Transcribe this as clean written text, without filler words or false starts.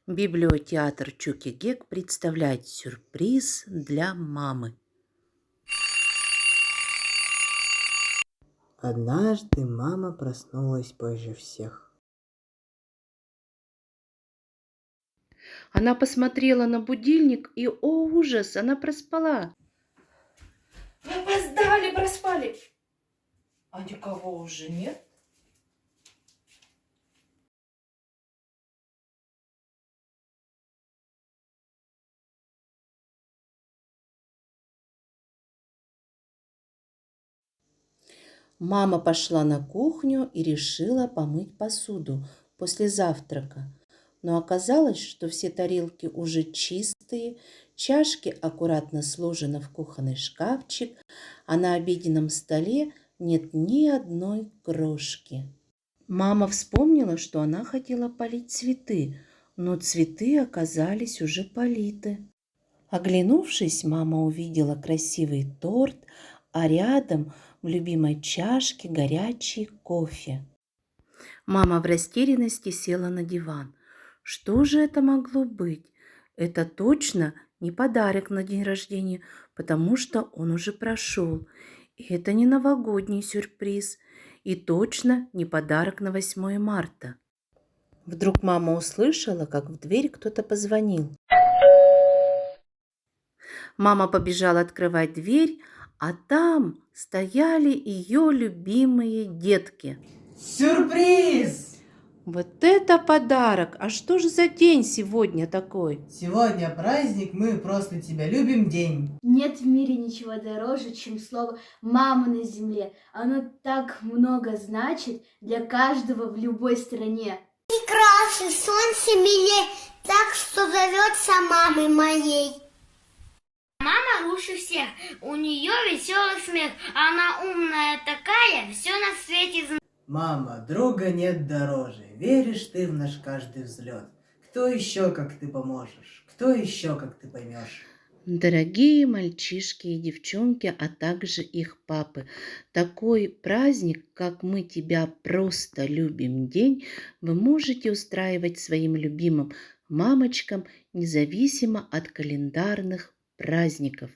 Библиотеатр Чуки-Гек представляет сюрприз для мамы. Однажды мама проснулась позже всех. Она посмотрела на будильник и, о ужас, она проспала. Мы опоздали, проспали. А никого уже нет? Мама пошла на кухню и решила помыть посуду после завтрака. Но оказалось, что все тарелки уже чистые, чашки аккуратно сложены в кухонный шкафчик, а на обеденном столе нет ни одной крошки. Мама вспомнила, что она хотела полить цветы, но цветы оказались уже политы. Оглянувшись, мама увидела красивый торт, а рядом в любимой чашке горячий кофе. Мама в растерянности села на диван. Что же это могло быть? Это точно не подарок на день рождения, потому что он уже прошел. И это не новогодний сюрприз. И точно не подарок на 8 марта. Вдруг мама услышала, как в дверь кто-то позвонил. Мама побежала открывать дверь, а там стояли ее любимые детки. Сюрприз! Вот это подарок! А что же за день сегодня такой? Сегодня праздник, мы просто тебя любим день. Нет в мире ничего дороже, чем слово «мама» на земле. Оно так много значит для каждого в любой стране. И краше солнце милее, так что зовется мамой моей. Мама лучше всех, у нее веселый смех, она умная такая, все на свете знает. Мама, друга нет дороже, веришь ты в наш каждый взлет. Кто еще, как ты, поможешь? Кто еще, как ты поймешь? Дорогие мальчишки и девчонки, а также их папы, такой праздник, как «Мы тебя просто любим» день, вы можете устраивать своим любимым мамочкам независимо от календарных праздников.